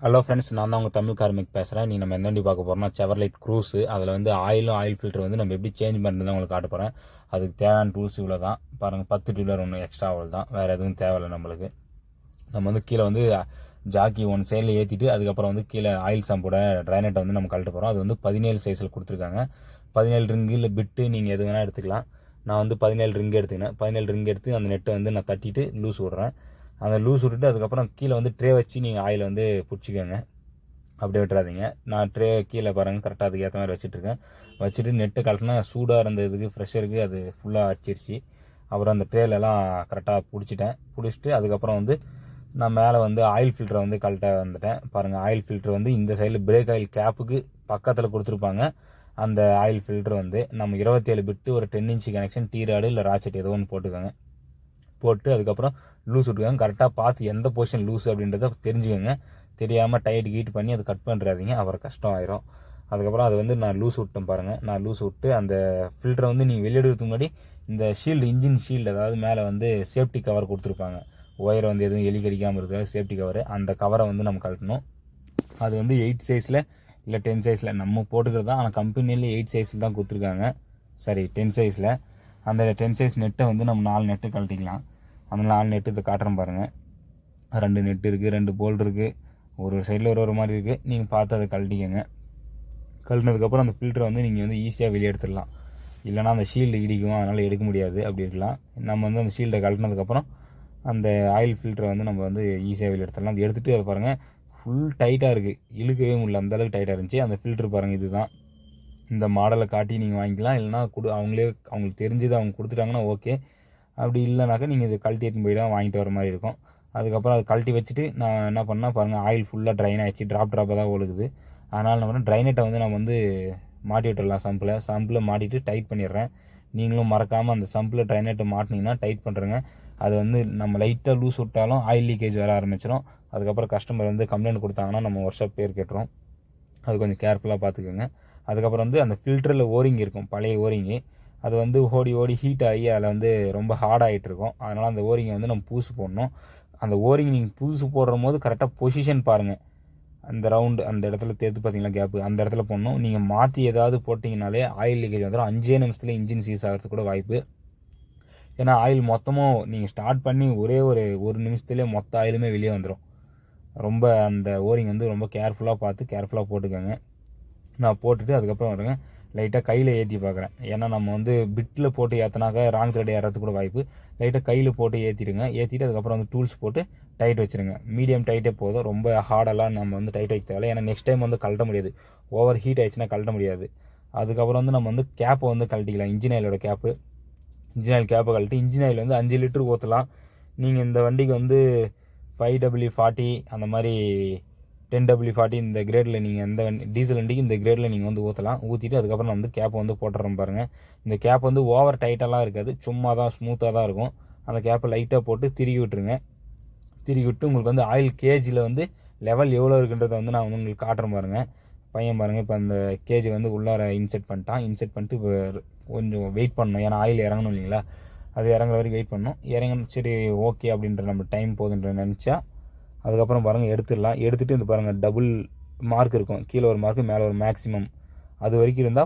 Hello friends, நான் தான் உங்கள் தமிழ் கார்மிக் பேசுகிறேன். நம்ம எந்த வண்டி பார்க்க போகிறோம்னா செவர்லைட் க்ரூஸு. அதில் ஆயில் ஃபில்டர் நம்ம எப்படி சேஞ்ச் பண்ணுறது உங்களுக்கு காட்ட போகிறேன். அதுக்கு தேவையான டூல்ஸ் இவ்வளோ தான். பாருங்கள், 10 டூலர் ஒன்று எக்ஸ்ட்ரா அவ்வளோ தான். வேறு எதுவும் தேவையில்லை நம்மளுக்கு. நம்ம கீழே ஜாக்கி ஒன் சைடில் ஏற்றிட்டு அதுக்கப்புறம் கீழே ஆயில் சம்போட ட்ரைனட்டை நம்ம கழட்ட போகிறோம். அது 17 சைஸில் கொடுத்துருக்காங்க. 17 ரிங்கு இல்லை பிட்டு நீங்கள் எது வேணால் எடுத்துக்கலாம். நான் 17 ரிங்கு எடுத்துக்கினேன். 17 ரிங்கு எடுத்து அந்த நெட்டை நான் தட்டிட்டு லூஸ் விட்றேன். அந்த லூஸ் விட்டுட்டு அதுக்கப்புறம் கீழே ட்ரே வச்சு நீங்கள் ஆயில் பிடிச்சிக்கோங்க. அப்படியே விட்டுறாதீங்க. நான் ட்ரே கீழே பாருங்கள், கரெக்டாக அதுக்கு ஏற்ற மாதிரி வச்சுட்ருக்கேன். வச்சுட்டு நெட்டு கழட்டினா சூடாக இருந்ததுக்கு ஃப்ரெஷருக்கு அது ஃபுல்லாக அடிச்சிருச்சு. அப்புறம் அந்த ட்ரேலெல்லாம் கரெக்டாக பிடிச்சிட்டு அதுக்கப்புறம் நான் மேலே ஆயில் ஃபில்டரை கழட்ட வந்துட்டேன். பாருங்கள், ஆயில் ஃபில்டர் இந்த சைடில் பிரேக் ஆயில் கேப்புக்கு பக்கத்தில் கொடுத்துருப்பாங்க. அந்த ஆயில் ஃபில்டர் நம்ம 27 பிட்டு ஒரு 10 இன்ச்சு கனெக்ஷன் டீ ராடு இல்லை ராச்செட் ஏதோ ஒன்று போட்டுக்கோங்க. போட்டு அதுக்கப்புறம் லூஸ் விட்டுக்கோங்க. கரெக்டாக பார்த்து எந்த பொசிஷன் லூஸ் அப்படின்றத தெரிஞ்சுக்கோங்க. தெரியாமல் டைட் கீட் பண்ணி அதை கட் பண்ணுறாதீங்க, அப்புறம் கஷ்டம் ஆயிரும். அதுக்கப்புறம் அது நான் லூஸ் விட்டேன் பாருங்கள். நான் லூஸ் விட்டு அந்த ஃபில்டரை நீங்கள் வெளியிடுறதுக்கு முன்னாடி இந்த ஷீல்டு, இன்ஜின் ஷீல்டு, அதாவது மேலே சேஃப்டி கவர் கொடுத்துருப்பாங்க. ஒயரை எதுவும் எலி கடிக்காமல் இருக்கிறது சேஃப்டி கவர். அந்த கவரை நம்ம கழட்டணும். அது 8 சைஸில் இல்லை 10 சைஸில் நம்ம போட்டுக்கிறது தான். ஆனால் கம்பெனியில் 8 சைஸில் தான் கொடுத்துருக்காங்க. சரி, 10 சைஸில். அந்த 10 சைஸ் நெட்டை நம்ம 4 நெட்டு கழட்டிக்கலாம். அந்த 4 நெட்டு இதை காட்டுறேன் பாருங்கள். 2 நெட்டு இருக்குது, 2 போல்ட் இருக்குது. ஒரு சைடில் ஒரு மாதிரி இருக்குது. நீங்கள் பார்த்து அதை கழட்டிக்கங்க. கழட்டினதுக்கப்புறம் அந்த ஃபில்டரை நீங்கள் ஈஸியாக வெளியே எடுத்துடலாம். இல்லைனா அந்த ஷீல்டு இடிக்கும், அதனால் எடுக்க முடியாது. அப்படி இருக்கலாம். நம்ம அந்த ஷீல்டை கழட்டினதுக்கப்புறம் அந்த ஆயில் ஃபில்டரை நம்ம ஈஸியாக வெளியே எடுத்துடலாம். அது எடுத்துகிட்டு அதை பாருங்கள், ஃபுல் டைட்டாக இருக்குது. இழுக்கவே முடியல, அந்தளவுக்கு டைட்டாக இருந்துச்சு. அந்த ஃபில்ட்ரு பாருங்கள், இதுதான். இந்த மாடலை காட்டி நீங்கள் வாங்கிக்கலாம். இல்லைனா அவங்களுக்கு தெரிஞ்சது அவங்க கொடுத்துட்டாங்கன்னா ஓகே. அப்படி இல்லைனாக்கா நீங்கள் இது கழட்டி எடுத்துன்னு போய் தான் வாங்கிட்டு வர மாதிரி இருக்கும். அதுக்கப்புறம் அதை கழட்டி வச்சுட்டு நான் என்ன பண்ணால் பாருங்கள், ஆயில் ஃபுல்லாக ட்ரைன் ஆகிடுச்சு. ட்ராப்பாக தான் ஒழுகுது. அதனால் நம்ம ட்ரைனட்டை நம்ம மாட்டி விட்டுடலாம். சம்பில் மாட்டிட்டு டைட் பண்ணிடுறேன். நீங்களும் மறக்காமல் அந்த சம்பில் ட்ரைனட்டை மாட்டினீங்கன்னா டைட் பண்ணுறேங்க. அது நம்ம லைட்டாக லூஸ் விட்டாலும் ஆயில் லீக்கேஜ் வர ஆரம்பிச்சிடும். அதுக்கப்புறம் கஸ்டமர் கம்ப்ளைண்ட் கொடுத்தாங்கன்னா நம்ம ஒர்க் ஷாப் பேர் கேட்டுரும். அது கொஞ்சம் கேர்ஃபுல்லாக பார்த்துக்கோங்க. அதுக்கப்புறம் அந்த ஃபில்டரில் ஓரிங் இருக்கும், பழைய ஓரிங்கு. அது ஓடி ஹீட் ஆகி அதில் ரொம்ப ஹார்டாகிட்டு இருக்கும். அதனால் அந்த ஓரிங்கை நம்ம புதுசு போடணும். அந்த ஓரிங் நீங்கள் புதுசு போடுற போது கரெக்டாக பொசிஷன் பாருங்கள். அந்த ரவுண்டு அந்த இடத்துல தேர்த்து பார்த்தீங்களா கேப்பு, அந்த இடத்துல போடணும். நீங்கள் மாற்றி ஏதாவது போட்டிங்கனாலே ஆயில் லீக்கேஜ் வந்துடும். 5 நிமிஷத்தில் இன்ஜின் சீஸ் ஆகிறதுக்கு கூட வாய்ப்பு. ஏன்னா ஆயில் மொத்தமும் நீங்கள் ஸ்டார்ட் பண்ணி ஒரு நிமிஷத்துலேயே மொத்த ஆயிலுமே வெளியே வந்துடும். ரொம்ப அந்த ஓரிங் ரொம்ப கேர்ஃபுல்லாக போட்டுக்கோங்க. நான் போட்டுட்டு அதுக்கப்புறம் வருங்க, லைட்டாக கையில் ஏற்றி பார்க்குறேன். ஏன்னா நம்ம பிட்டில் போட்டு ஏற்றினாக்கா ராங் த்ரெட் ஏறதுக்கு கூட வாய்ப்பு. லைட்டாக கையில் போட்டு ஏற்றிடுங்க. ஏற்றிட்டு அதுக்கப்புறம் டூல்ஸ் போட்டு டைட் வச்சுருங்க. மீடியம் டைட்டே போதும். ரொம்ப ஹார்டெல்லாம் நம்ம டைட் வைக்க தேவை. ஏன்னா நெக்ஸ்ட் டைம் கழட்ட முடியாது. ஓவர் ஹீட் ஆயிடுச்சுன்னா கழட்ட முடியாது. அதுக்கப்புறம் நம்ம கேப்பை கழட்டிக்கலாம். இன்ஜின் ஆயிலோட கேப்பு. இன்ஜின் ஆயில் கேப்பை கழட்டி இன்ஜின் ஆயில் 5 லிட்டர் ஊற்றலாம். நீங்கள் இந்த வண்டிக்கு 5W40 அந்த மாதிரி 10W40 இந்த கிரேடில் நீங்கள் எந்த டீசல் வண்டிக்கு இந்த கிரேடில் நீங்கள் ஊற்றலாம். ஊற்றிட்டு அதுக்கப்புறம் நான் கேப்பை போட்டுறேன் பாருங்கள். இந்த கேப் ஓவர் டைட்டெல்லாம் இருக்காது, சும்மா தான் ஸ்மூத்தாக தான் இருக்கும். அந்த கேப்பை லைட்டாக போட்டு திருகி விட்டுருங்க. திருகி விட்டு உங்களுக்கு ஆயில் கேஜில் லெவல் எவ்வளோ இருக்குன்றதை நான் உங்களுக்கு காட்டுறேன் பாருங்கள். பையன் பாருங்கள், இப்போ அந்த கேஜி உள்ளார இன்செர்ட் பண்ணிட்டான். இன்செர்ட் பண்ணிட்டு இப்போ கொஞ்சம் வெயிட் பண்ணணும். ஏன்னா ஆயில் இறங்கணும் இல்லைங்களா, அது இறங்குற வரைக்கும் வெயிட் பண்ணணும். இறங்கணும், சரி ஓகே அப்படின்ற நம்ம டைம் போதுன்ற நினச்சா அதுக்கப்புறம் பாருங்கள் எடுத்துடலாம். எடுத்துகிட்டு இந்த பாருங்கள், டபுள் மார்க் இருக்கும். கீழே ஒரு மார்க்கு, மேலே ஒரு மேக்ஸிமம். அது வரைக்கும் இருந்தால்